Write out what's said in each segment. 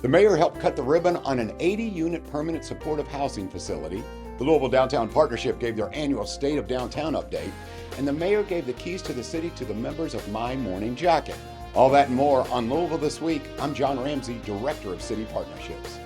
The mayor helped cut the ribbon on an 80-unit permanent supportive housing facility. The Louisville Downtown Partnership gave their annual State of Downtown update, and the mayor gave the keys to the city to the members of My Morning Jacket. All that and more on Louisville This Week. I'm John Ramsey, Director of City Partnerships.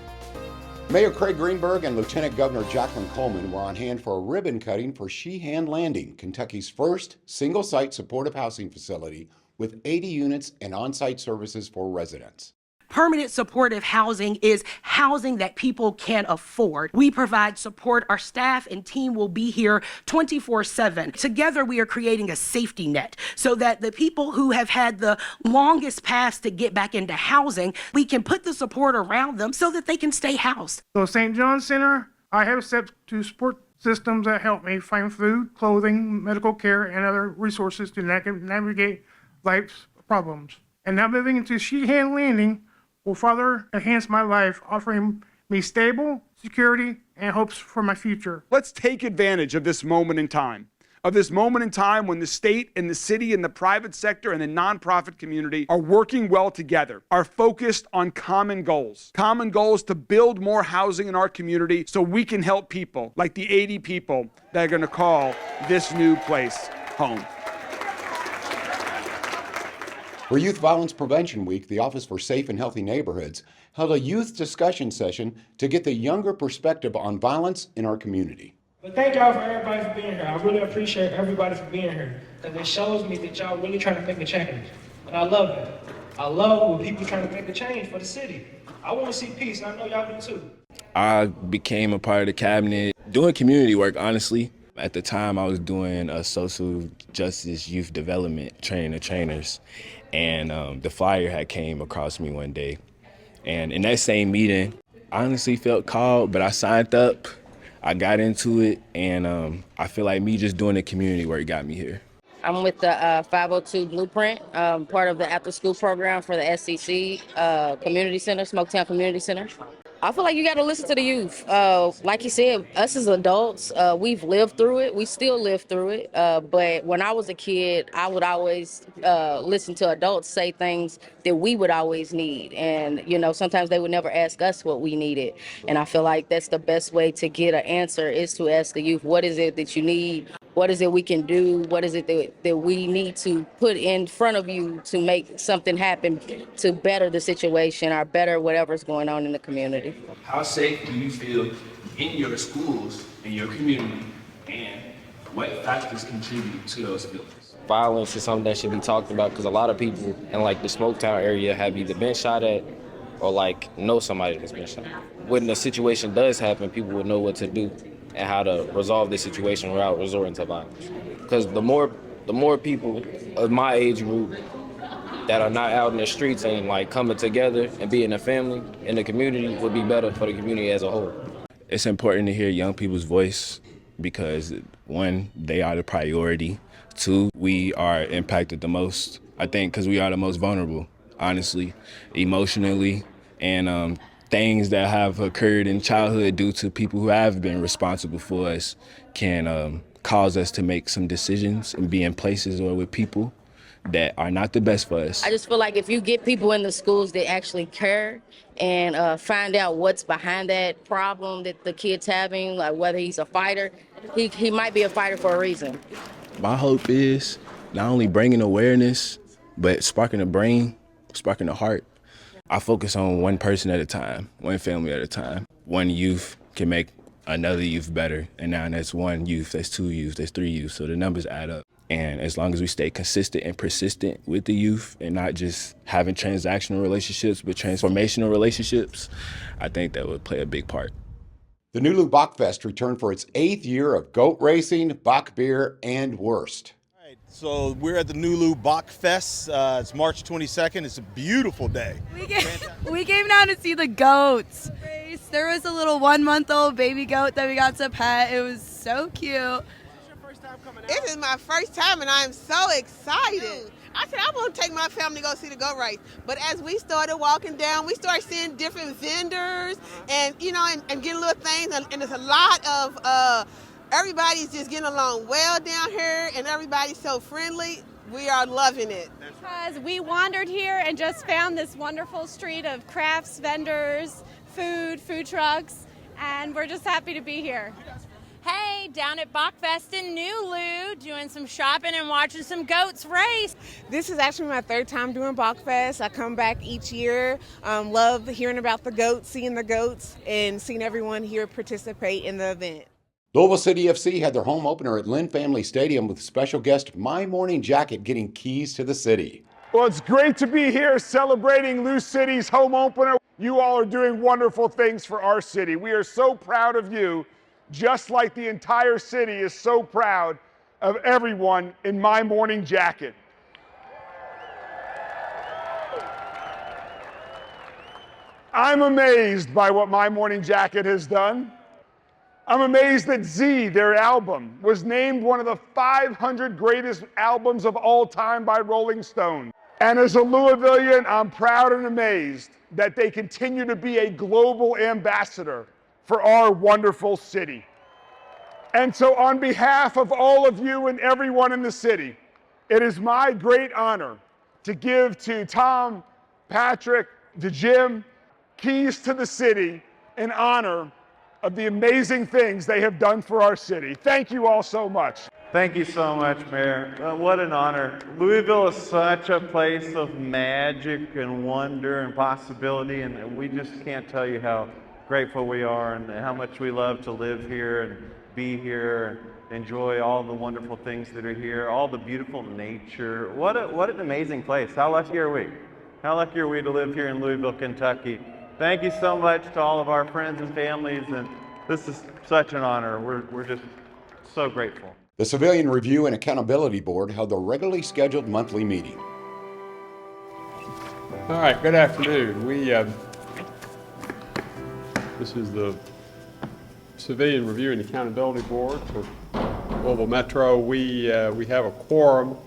Mayor Craig Greenberg and Lieutenant Governor Jacqueline Coleman were on hand for a ribbon cutting for Sheehan Landing, Kentucky's first single-site supportive housing facility with 80 units and on-site services for residents. Permanent supportive housing is housing that people can afford. We provide support. Our staff and team will be here 24/7. Together, we are creating a safety net so that the people who have had the longest paths to get back into housing, we can put the support around them so that they can stay housed. So St. John's Center, I have steps to support systems that help me find food, clothing, medical care, and other resources to navigate life's problems. And now moving into Sheehan Landing will further enhance my life, offering me stable, security, and hopes for my future. Let's take advantage of this moment in time. When the state and the city and the private sector and the nonprofit community are working well together, are focused on common goals to build more housing in our community so we can help people like the 80 people that are going to call this new place home. For Youth Violence Prevention Week, the Office for Safe and Healthy Neighborhoods held a youth discussion session to get the younger perspective on violence in our community. But thank y'all for everybody for being here. I really appreciate everybody for being here because it shows me that y'all really trying to make a change. And I love it. I love when people trying to make a change for the city. I want to see peace, and I know y'all do too. I became a part of the cabinet doing community work, honestly. At the time, I was doing a social justice youth development training of trainers. And the flyer had came across me one day. And in that same meeting, I honestly felt called, but I signed up. I got into it, and I feel like me just doing the community work got me here. I'm with the 502 Blueprint, part of the after-school program for the SCC Community Center, Smoketown Community Center. I feel like you got to listen to the youth. Like you said, us as adults, we've lived through it. We still live through it. But when I was a kid, I would always listen to adults say things that we would always need. And, you know, sometimes they would never ask us what we needed. And I feel like that's the best way to get an answer is to ask the youth, what is it that you need? What is it we can do? What is it that we need to put in front of you to make something happen to better the situation or better whatever's going on in the community? How safe do you feel in your schools, in your community, and what factors contribute to those feelings? Violence is something that should be talked about because a lot of people in like the Smoketown area have either been shot at or like know somebody that's been shot. When the situation does happen, people will know what to do and how to resolve the situation without resorting to violence. Because the more people of my age group that are not out in the streets and like coming together and being a family in the community would be better for the community as a whole. It's important to hear young people's voice because, one, they are the priority. Two, we are impacted the most, I think, because we are the most vulnerable, honestly, emotionally, and things that have occurred in childhood due to people who have been responsible for us can cause us to make some decisions and be in places or with people that are not the best for us. I just feel like if you get people in the schools that actually care and find out what's behind that problem that the kid's having, like whether he's a fighter, he might be a fighter for a reason. My hope is not only bringing awareness, but sparking the brain, sparking the heart. I focus on one person at a time, one family at a time. One youth can make another youth better, and now that's one youth, that's two youth, that's three youth, so the numbers add up. And as long as we stay consistent and persistent with the youth and not just having transactional relationships, but transformational relationships, I think that would play a big part. The Nulu Bachfest returned for its 8th year of goat racing, Bach beer, and wurst. All right, so we're at the Nulu Bachfest. It's March 22nd. It's a beautiful day. We came down to see the goats. There was a little 1-month-old baby goat that we got to pet. It was so cute. This is my first time and I'm so excited. I said I want to take my family to go see the goat race. But as we started walking down, we started seeing different vendors and, you know, and getting little things. And there's a lot of, everybody's just getting along well down here and everybody's so friendly. We are loving it. Because we wandered here and just found this wonderful street of crafts, vendors, food trucks, and we're just happy to be here. Hey, down at Bachfest in New Lou, doing some shopping and watching some goats race. This is actually my third time doing Bachfest. I come back each year. Love hearing about the goats, seeing the goats, and seeing everyone here participate in the event. Louisville City FC had their home opener at Lynn Family Stadium with special guest My Morning Jacket getting keys to the city. Well, it's great to be here celebrating Lou City's home opener. You all are doing wonderful things for our city. We are so proud of you, just like the entire city is so proud of everyone in My Morning Jacket. I'm amazed by what My Morning Jacket has done. I'm amazed that Z, their album, was named one of the 500 greatest albums of all time by Rolling Stone. And as a Louisvillian, I'm proud and amazed that they continue to be a global ambassador for our wonderful city. And so on behalf of all of you and everyone in the city, it is my great honor to give to Tom, Patrick, to Jim, keys to the city in honor of the amazing things they have done for our city. Thank you all so much. Thank you so much, Mayor. What an honor. Louisville is such a place of magic and wonder and possibility, and we just can't tell you how grateful we are and how much we love to live here and be here and enjoy all the wonderful things that are here, all the beautiful nature. What an amazing place. How lucky are we? How lucky are we to live here in Louisville, Kentucky? Thank you so much to all of our friends and families, and this is such an honor. We're just so grateful. The Civilian Review and Accountability Board held a regularly scheduled monthly meeting. All right, good afternoon. This is the Civilian Review and Accountability Board for Louisville Metro. We have a quorum.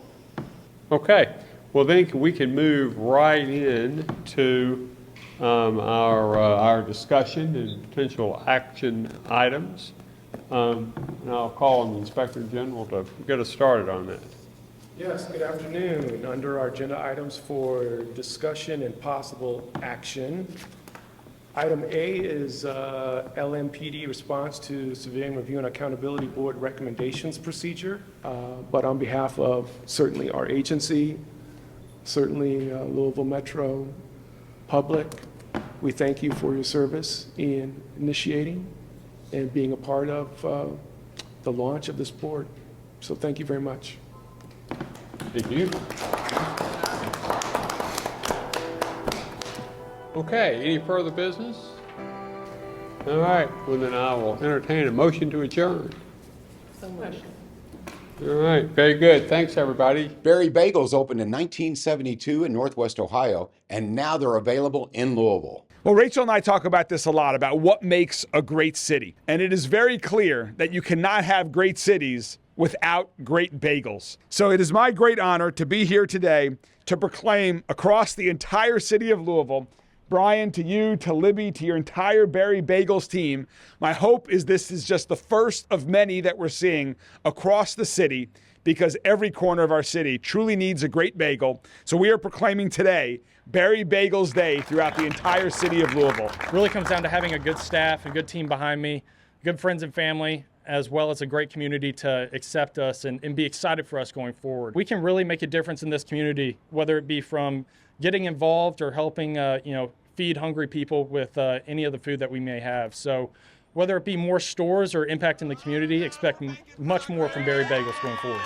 Okay, well then we can move right in to our discussion and potential action items. And I'll call on the Inspector General to get us started on that. Yes, good afternoon. Under our agenda items for discussion and possible action, item A is LMPD response to Civilian Review and Accountability Board recommendations procedure. But on behalf of certainly our agency, certainly Louisville Metro public, we thank you for your service in initiating and being a part of the launch of this board. So thank you very much. Thank you. Okay, any further business? All right, well then I will entertain a motion to adjourn. So much. All right, very good. Thanks, everybody. Berry Bagels opened in 1972 in Northwest Ohio, and now they're available in Louisville. Well, Rachel and I talk about this a lot, about what makes a great city. And it is very clear that you cannot have great cities without great bagels. So it is my great honor to be here today to proclaim across the entire city of Louisville, Brian, to you, to Libby, to your entire Berry Bagels team, my hope is this is just the first of many that we're seeing across the city, because every corner of our city truly needs a great bagel. So we are proclaiming today Berry Bagels Day throughout the entire city of Louisville. It really comes down to having a good staff, a good team behind me, good friends and family, as well as a great community to accept us and be excited for us going forward. We can really make a difference in this community, whether it be from getting involved or helping feed hungry people with any of the food that we may have. So whether it be more stores or impact in the community, expect much more from Berry Bagels going forward.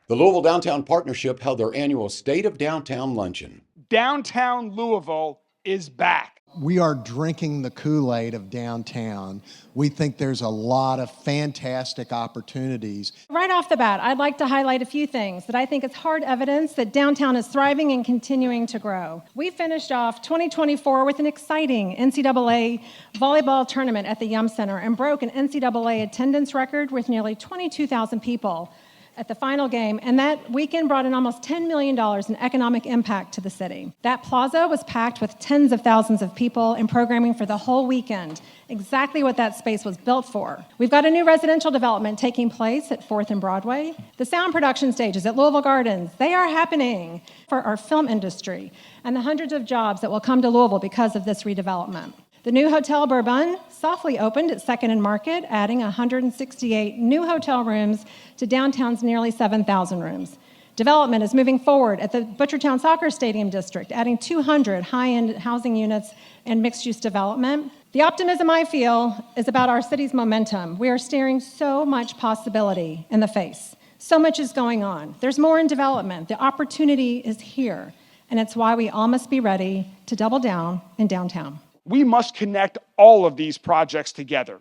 The Louisville Downtown Partnership held their annual State of Downtown Luncheon. Downtown Louisville is back. We are drinking the Kool-Aid of downtown. We think there's a lot of fantastic opportunities. Right off the bat, I'd like to highlight a few things that I think is hard evidence that downtown is thriving and continuing to grow. We finished off 2024 with an exciting NCAA volleyball tournament at the Yum Center and broke an NCAA attendance record with nearly 22,000 people. at the final game, and that weekend brought in almost $10 million in economic impact to the city. That plaza was packed with tens of thousands of people and programming for the whole weekend, exactly what that space was built for. We've got a new residential development taking place at 4th and Broadway. The sound production stages at Louisville Gardens, they are happening for our film industry and the hundreds of jobs that will come to Louisville because of this redevelopment. The new Hotel Bourbon softly opened at 2nd and Market, adding 168 new hotel rooms to downtown's nearly 7,000 rooms. Development is moving forward at the Butchertown Soccer Stadium District, adding 200 high-end housing units and mixed-use development. The optimism I feel is about our city's momentum. We are staring so much possibility in the face. So much is going on. There's more in development. The opportunity is here, and it's why we all must be ready to double down in downtown. We must connect all of these projects together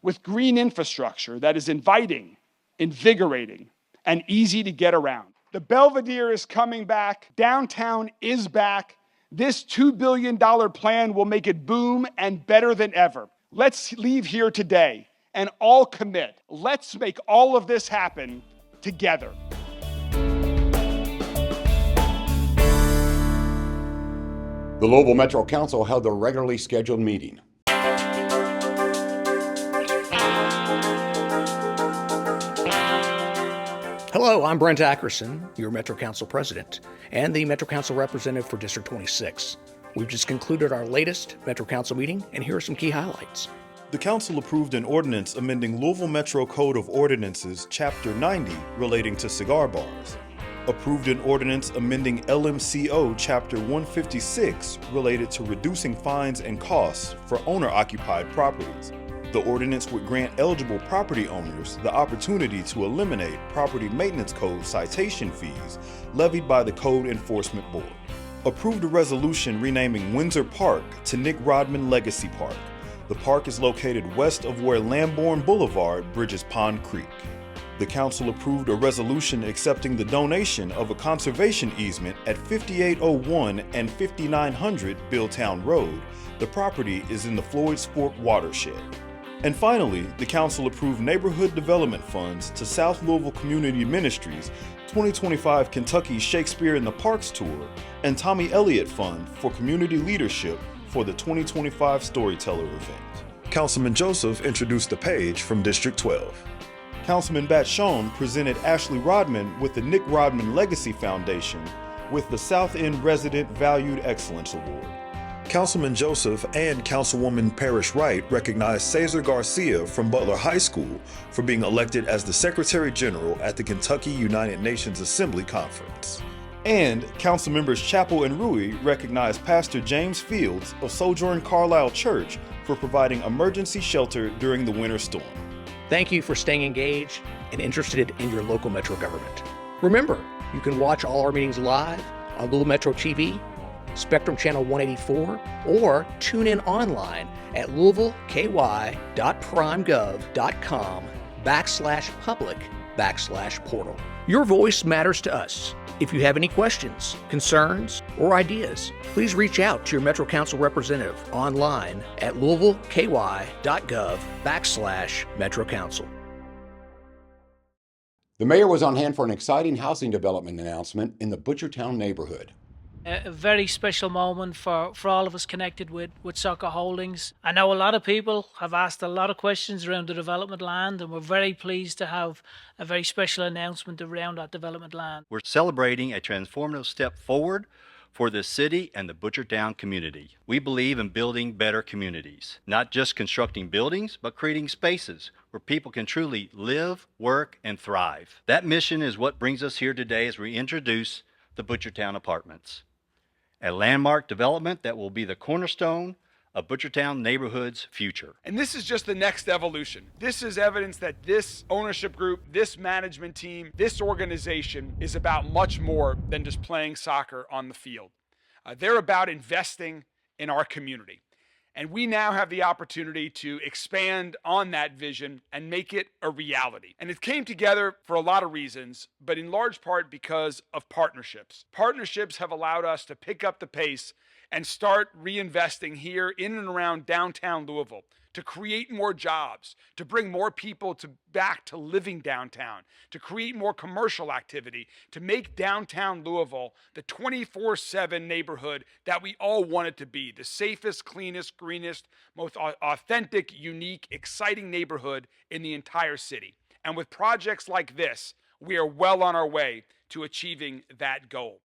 with green infrastructure that is inviting, invigorating, and easy to get around. The Belvedere is coming back. Downtown is back. This $2 billion plan will make it boom and better than ever. Let's leave here today and all commit. Let's make all of this happen together. The Louisville Metro Council held a regularly scheduled meeting. Hello, I'm Brent Ackerson, your Metro Council President, and the Metro Council Representative for District 26. We've just concluded our latest Metro Council meeting, and here are some key highlights. The Council approved an ordinance amending Louisville Metro Code of Ordinances, Chapter 90, relating to cigar bars. Approved an ordinance amending LMCO Chapter 156 related to reducing fines and costs for owner-occupied properties. The ordinance would grant eligible property owners the opportunity to eliminate property maintenance code citation fees levied by the Code Enforcement Board. Approved a resolution renaming Windsor Park to Nick Rodman Legacy Park. The park is located west of where Lambourne Boulevard bridges Pond Creek. The Council approved a resolution accepting the donation of a conservation easement at 5801 and 5900 Billtown Road. The property is in the Floyd's Fork watershed. And finally, the Council approved neighborhood development funds to South Louisville Community Ministries 2025 Kentucky Shakespeare in the Parks Tour and Tommy Elliott Fund for Community Leadership for the 2025 Storyteller event. Councilman Joseph introduced the page from District 12. Councilman Batshon presented Ashley Rodman with the Nick Rodman Legacy Foundation with the South End Resident Valued Excellence Award. Councilman Joseph and Councilwoman Parrish Wright recognized Cesar Garcia from Butler High School for being elected as the Secretary General at the Kentucky United Nations Assembly Conference. And Councilmembers Chappell and Rui recognized Pastor James Fields of Sojourn Carlisle Church for providing emergency shelter during the winter storm. Thank you for staying engaged and interested in your local Metro government. Remember, you can watch all our meetings live on Louisville Metro TV, Spectrum Channel 184, or tune in online at louisvilleky.primegov.com/public/portal. Your voice matters to us. If you have any questions, concerns, or ideas, please reach out to your Metro Council representative online at louisvilleky.gov/Metro Council. The mayor was on hand for an exciting housing development announcement in the Butchertown neighborhood. A very special moment for all of us connected with Soccer Holdings. I know a lot of people have asked a lot of questions around the development land, and we're very pleased to have a very special announcement around that development land. We're celebrating a transformative step forward for the city and the Butchertown community. We believe in building better communities, not just constructing buildings, but creating spaces where people can truly live, work, and thrive. That mission is what brings us here today as we introduce the Butchertown Apartments, a landmark development that will be the cornerstone of Butchertown neighborhood's future. And this is just the next evolution. This is evidence that this ownership group, this management team, this organization is about much more than just playing soccer on the field. They're about investing in our community. And we now have the opportunity to expand on that vision and make it a reality. And it came together for a lot of reasons, but in large part because of partnerships. Partnerships have allowed us to pick up the pace and start reinvesting here in and around downtown Louisville to create more jobs, to bring more people back to living downtown, to create more commercial activity, to make downtown Louisville the 24/7 neighborhood that we all want it to be, the safest, cleanest, greenest, most authentic, unique, exciting neighborhood in the entire city. And with projects like this, we are well on our way to achieving that goal.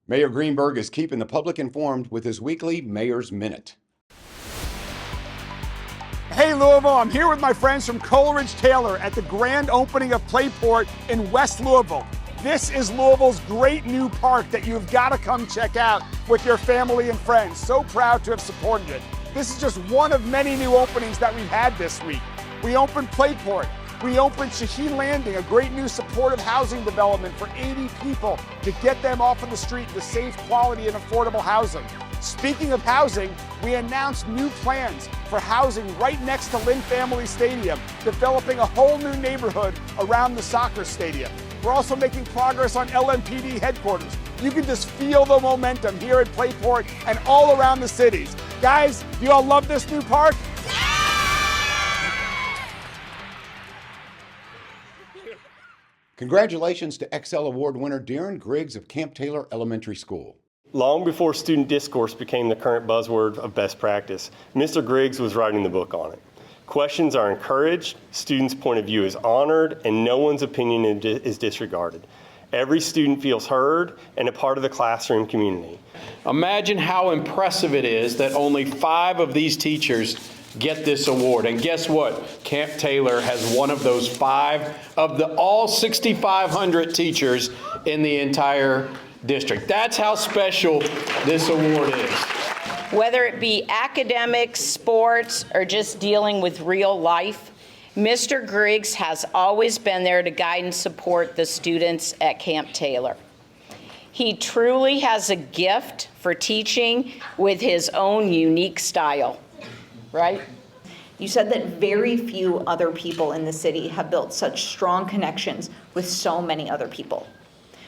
Mayor Greenberg is keeping the public informed with his weekly Mayor's Minute. Hey Louisville, I'm here with my friends from Coleridge Taylor at the grand opening of Playport in West Louisville. This is Louisville's great new park that you've got to come check out with your family and friends. So proud to have supported it. This is just one of many new openings that we've had this week. We opened Playport. We opened Shaheen Landing, a great new supportive housing development for 80 people to get them off of the street to safe, quality, and affordable housing. Speaking of housing, we announced new plans for housing right next to Lynn Family Stadium, developing a whole new neighborhood around the soccer stadium. We're also making progress on LMPD headquarters. You can just feel the momentum here at Playport and all around the cities. Guys, do you all love this new park? Congratulations to Excel Award winner Darren Griggs of Camp Taylor Elementary School. Long before student discourse became the current buzzword of best practice, Mr. Griggs was writing the book on it. Questions are encouraged, students' point of view is honored, and no one's opinion is disregarded. Every student feels heard and a part of the classroom community. Imagine how impressive it is that only 5 of these teachers get this award. And guess what? Camp Taylor has one of those 5 of all 6,500 teachers in the entire district. That's how special this award is. Whether it be academics, sports, or just dealing with real life, Mr. Griggs has always been there to guide and support the students at Camp Taylor. He truly has a gift for teaching with his own unique style, right? You said that very few other people in the city have built such strong connections with so many other people.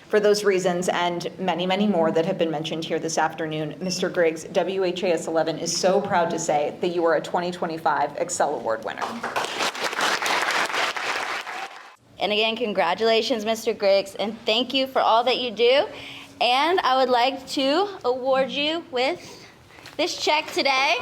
For those reasons and many, many more that have been mentioned here this afternoon, Mr. Griggs, WHAS 11 is so proud to say that you are a 2025 Excel Award winner. And again, congratulations, Mr. Griggs, and thank you for all that you do. And I would like to award you with this check today.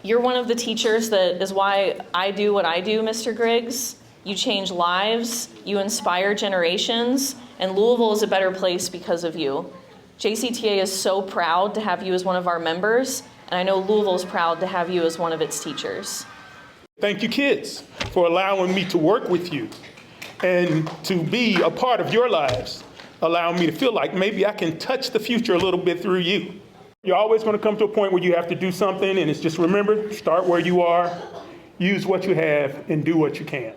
You're one of the teachers that is why I do what I do, Mr. Griggs. You change lives, you inspire generations, and Louisville is a better place because of you. JCTA is so proud to have you as one of our members, and I know Louisville is proud to have you as one of its teachers. Thank you, kids, for allowing me to work with you and to be a part of your lives, allowing me to feel like maybe I can touch the future a little bit through you. You're always going to come to a point where you have to do something, and it's just remember, start where you are, use what you have, and do what you can.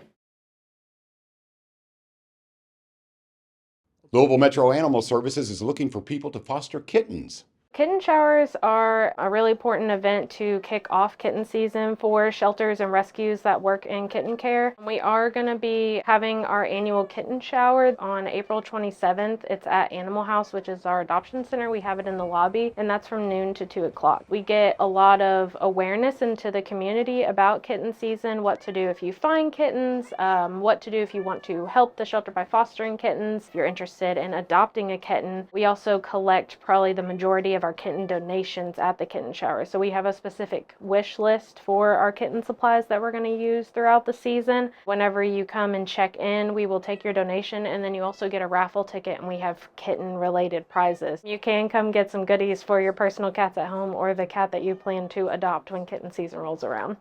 Louisville Metro Animal Services is looking for people to foster kittens. Kitten showers are a really important event to kick off kitten season for shelters and rescues that work in kitten care. We are going to be having our annual kitten shower on April 27th. It's at Animal House, which is our adoption center. We have it in the lobby, and that's from noon to 2 o'clock. We get a lot of awareness into the community about kitten season, what to do if you find kittens, what to do if you want to help the shelter by fostering kittens, if you're interested in adopting a kitten. We also collect probably the majority of our kitten donations at the kitten shower. So we have a specific wish list for our kitten supplies that we're going to use throughout the season. Whenever you come and check in, we will take your donation, and then you also get a raffle ticket, and we have kitten related prizes. You can come get some goodies for your personal cats at home or the cat that you plan to adopt when kitten season rolls around.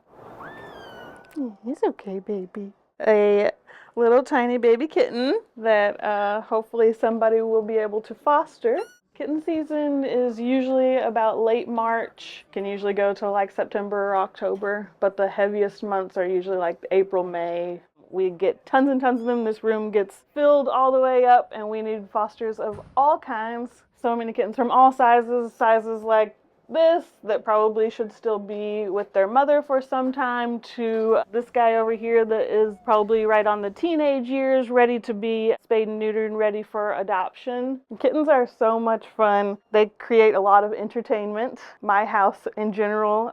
He's okay, baby. A little tiny baby kitten that hopefully somebody will be able to foster. Kitten season is usually about late March, can usually go to like September or October, but the heaviest months are usually like April, May. We get tons and tons of them. This room gets filled all the way up, and we need fosters of all kinds. So many kittens from all sizes like this that probably should still be with their mother for some time, to this guy over here that is probably right on the teenage years, ready to be spayed and neutered and ready for adoption. Kittens are so much fun. They create a lot of entertainment. My house in general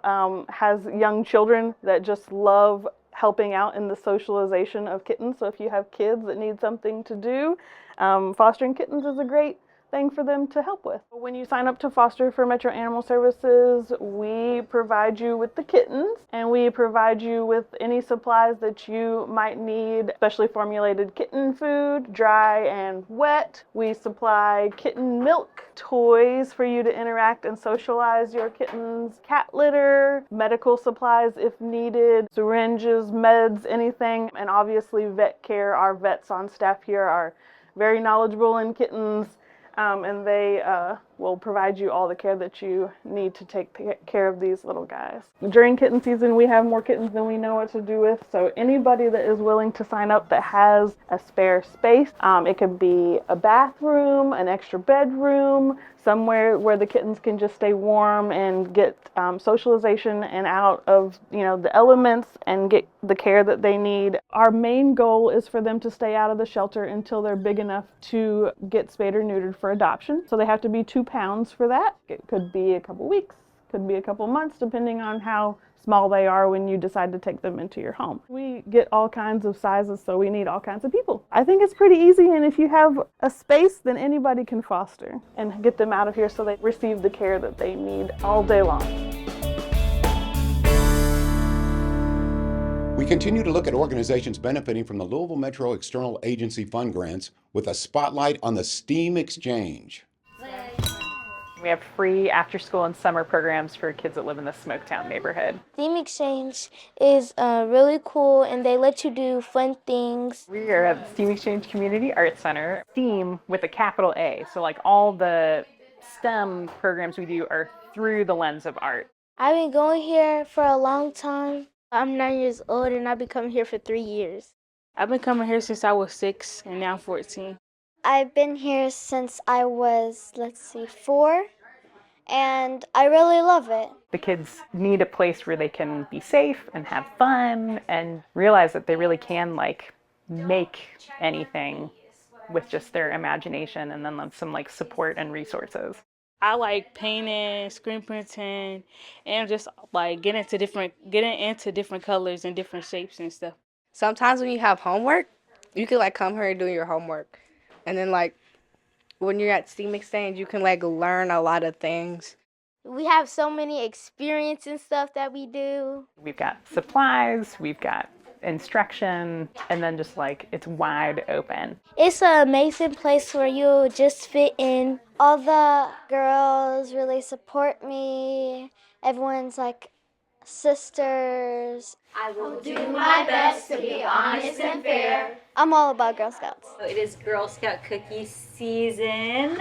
has young children that just love helping out in the socialization of kittens. So if you have kids that need something to do, fostering kittens is a great thing for them to help with. When you sign up to foster for Metro Animal Services, we provide you with the kittens, and we provide you with any supplies that you might need, especially formulated kitten food, dry and wet. We supply kitten milk, toys for you to interact and socialize your kittens, cat litter, medical supplies if needed, syringes, meds, anything, and obviously vet care. Our vets on staff here are very knowledgeable in kittens. And they will provide you all the care that you need to take care of these little guys. During kitten season, we have more kittens than we know what to do with, so anybody that is willing to sign up that has a spare space, it could be a bathroom, an extra bedroom, somewhere where the kittens can just stay warm and get socialization and out of the elements and get the care that they need. Our main goal is for them to stay out of the shelter until they're big enough to get spayed or neutered for adoption. So they have to be 2 pounds for that. It could be a couple weeks, could be a couple months, depending on how small they are when you decide to take them into your home. We get all kinds of sizes, so we need all kinds of people. I think it's pretty easy, and if you have a space, then anybody can foster and get them out of here so they receive the care that they need all day long. We continue to look at organizations benefiting from the Louisville Metro External Agency Fund grants with a spotlight on the STEAM Exchange. We have free after-school and summer programs for kids that live in the Smoketown neighborhood. STEAM Exchange is really cool, and they let you do fun things. We are at the STEAM Exchange Community Arts Center. STEAM with a capital A, so like all the STEM programs we do are through the lens of art. I've been going here for a long time. I'm 9 years old, and I've been coming here for 3 years. I've been coming here since I was 6, and now I'm 14. I've been here since I was, 4, and I really love it. The kids need a place where they can be safe and have fun and realize that they really can make anything with just their imagination, and then some support and resources. I like painting, screen printing, and just getting into different colors and different shapes and stuff. Sometimes when you have homework, you can come here and do your homework. And then when you're at STEAM Exchange, you can learn a lot of things. We have so many experiences and stuff that we do. We've got supplies, we've got instruction, and then just it's wide open. It's an amazing place where you just fit in. All the girls really support me. Everyone's sisters. I will do my best to be honest and fair. I'm all about Girl Scouts. So it is Girl Scout cookie season.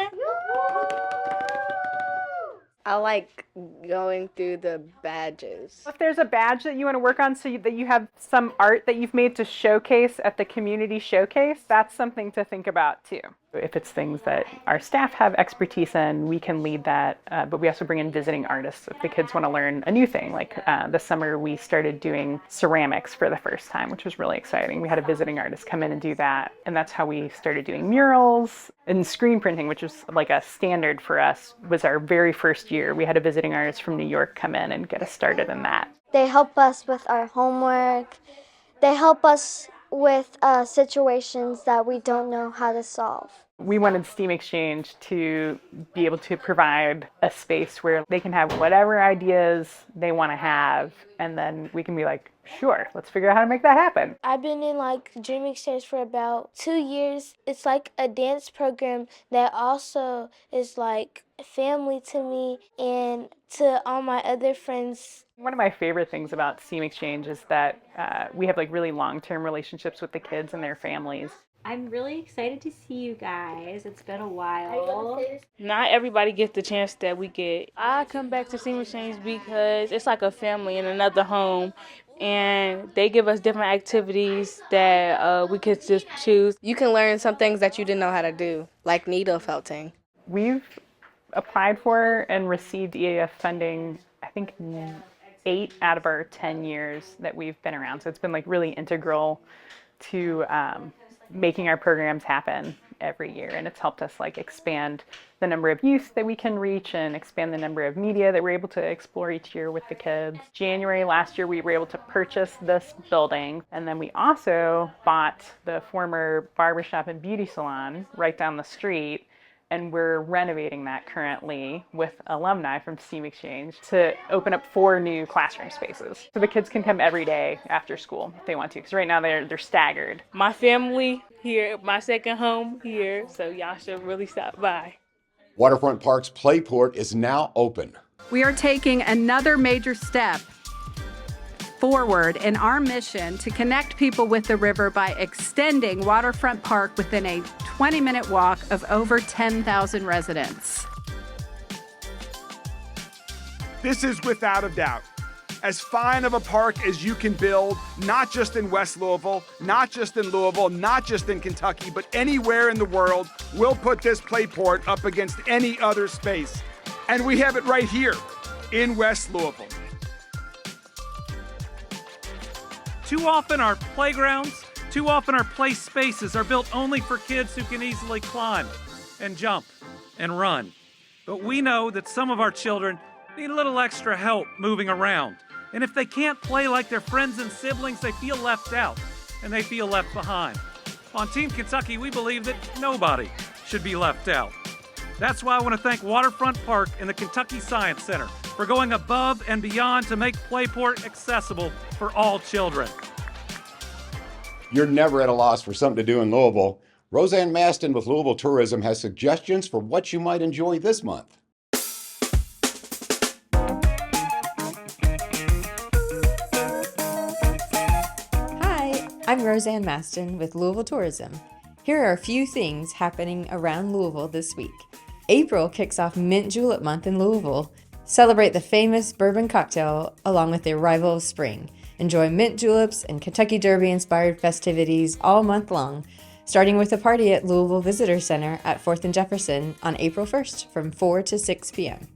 I like going through the badges. If there's a badge that you want to work on so that you have some art that you've made to showcase at the community showcase, that's something to think about too. If it's things that our staff have expertise in, we can lead that, but we also bring in visiting artists if the kids want to learn a new thing. This summer we started doing ceramics for the first time, which was really exciting. We had a visiting artist come in and do that, and that's how we started doing murals and screen printing, which was a standard for us. Was our very first year. We had a visiting artist from New York come in and get us started in that. They help us with our homework. They help us with situations that we don't know how to solve. We wanted STEAM Exchange to be able to provide a space where they can have whatever ideas they want to have, and then we can be sure, let's figure out how to make that happen. I've been in Dream Exchange for about 2 years. It's a dance program that also is family to me and to all my other friends. One of my favorite things about STEAM Exchange is that we have really long-term relationships with the kids and their families. I'm really excited to see you guys. It's been a while. Not everybody gets the chance that we get. I come back to STEAM Exchange because it's like a family in another home, and they give us different activities that we could just choose. You can learn some things that you didn't know how to do, like needle felting. We've applied for and received EAF funding, I think 8 out of our 10 years that we've been around. So it's been like really integral to making our programs happen every year. And it's helped us like expand the number of youth that we can reach and expand the number of media that we're able to explore each year with the kids. January last year, we were able to purchase this building. And then we also bought the former barbershop and beauty salon right down the street. And we're renovating that currently with alumni from STEAM Exchange to open up 4 new classroom spaces. So the kids can come every day after school if they want to, because right now they're staggered. My family here, my second home here, so y'all should really stop by. Waterfront Park's Playport is now open. We are taking another major step forward in our mission to connect people with the river by extending Waterfront Park within a 20-minute walk of over 10,000 residents. This is without a doubt as fine of a park as you can build, not just in West Louisville, not just in Louisville, not just in Kentucky, but anywhere in the world. We'll put this Playport up against any other space. And we have it right here in West Louisville. Too often our playgrounds, too often our play spaces are built only for kids who can easily climb and jump and run. But we know that some of our children need a little extra help moving around. And if they can't play like their friends and siblings, they feel left out and they feel left behind. On Team Kentucky, we believe that nobody should be left out. That's why I want to thank Waterfront Park and the Kentucky Science Center for going above and beyond to make Playport accessible for all children. You're never at a loss for something to do in Louisville. Roseanne Maston with Louisville Tourism has suggestions for what you might enjoy this month. Hi, I'm Roseanne Maston with Louisville Tourism. Here are a few things happening around Louisville this week. April kicks off Mint Julep Month in Louisville. Celebrate the famous bourbon cocktail along with the arrival of spring. Enjoy mint juleps and Kentucky Derby-inspired festivities all month long, starting with a party at Louisville Visitor Center at 4th and Jefferson on April 1st from 4 to 6 p.m.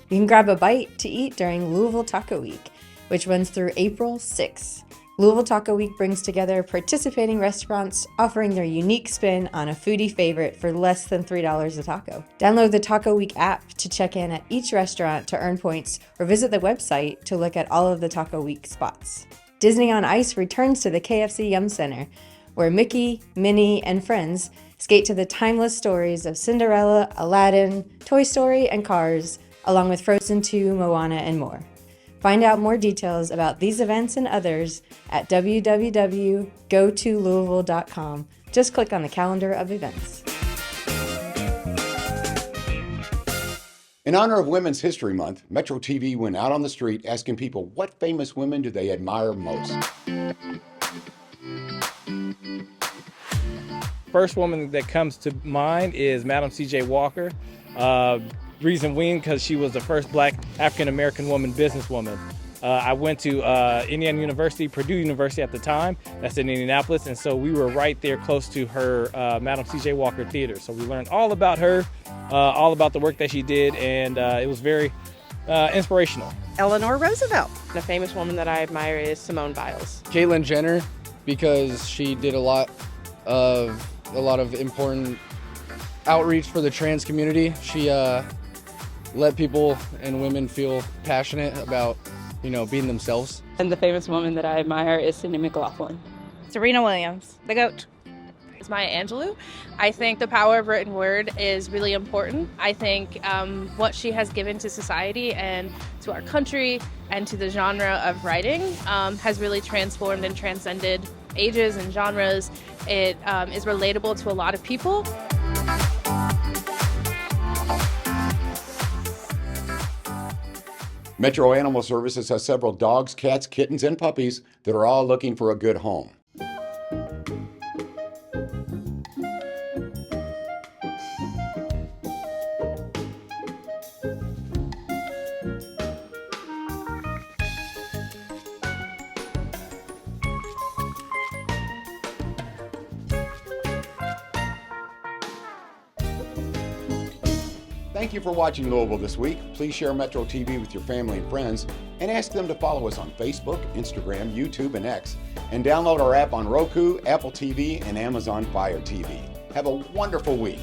You can grab a bite to eat during Louisville Taco Week, which runs through April 6th. Louisville Taco Week brings together participating restaurants offering their unique spin on a foodie favorite for less than $3 a taco. Download the Taco Week app to check in at each restaurant to earn points, or visit the website to look at all of the Taco Week spots. Disney on Ice returns to the KFC Yum Center, where Mickey, Minnie, and friends skate to the timeless stories of Cinderella, Aladdin, Toy Story, and Cars, along with Frozen 2, Moana, and more. Find out more details about these events and others at www.gotolouisville.com. Just click on the calendar of events. In honor of Women's History Month, Metro TV went out on the street asking people what famous women do they admire most. First woman that comes to mind is Madam C.J. Walker. Reason being because she was the first black African-American woman businesswoman. I went to Indiana University, Purdue University at the time. That's in Indianapolis, and so we were right there close to her Madam C.J. Walker Theater. So we learned all about her, all about the work that she did, and it was very inspirational. Eleanor Roosevelt. The famous woman that I admire is Simone Biles. Caitlyn Jenner, because she did a lot of important outreach for the trans community. She let people and women feel passionate about, being themselves. And the famous woman that I admire is Cindy McLaughlin. Serena Williams, the GOAT. It's Maya Angelou. I think the power of written word is really important. I think what she has given to society and to our country and to the genre of writing has really transformed and transcended ages and genres. It is relatable to a lot of people. Metro Animal Services has several dogs, cats, kittens, and puppies that are all looking for a good home. Thank you for watching Louisville This Week. Please share Metro TV with your family and friends and ask them to follow us on Facebook, Instagram, YouTube, and X. And download our app on Roku, Apple TV, and Amazon Fire TV. Have a wonderful week.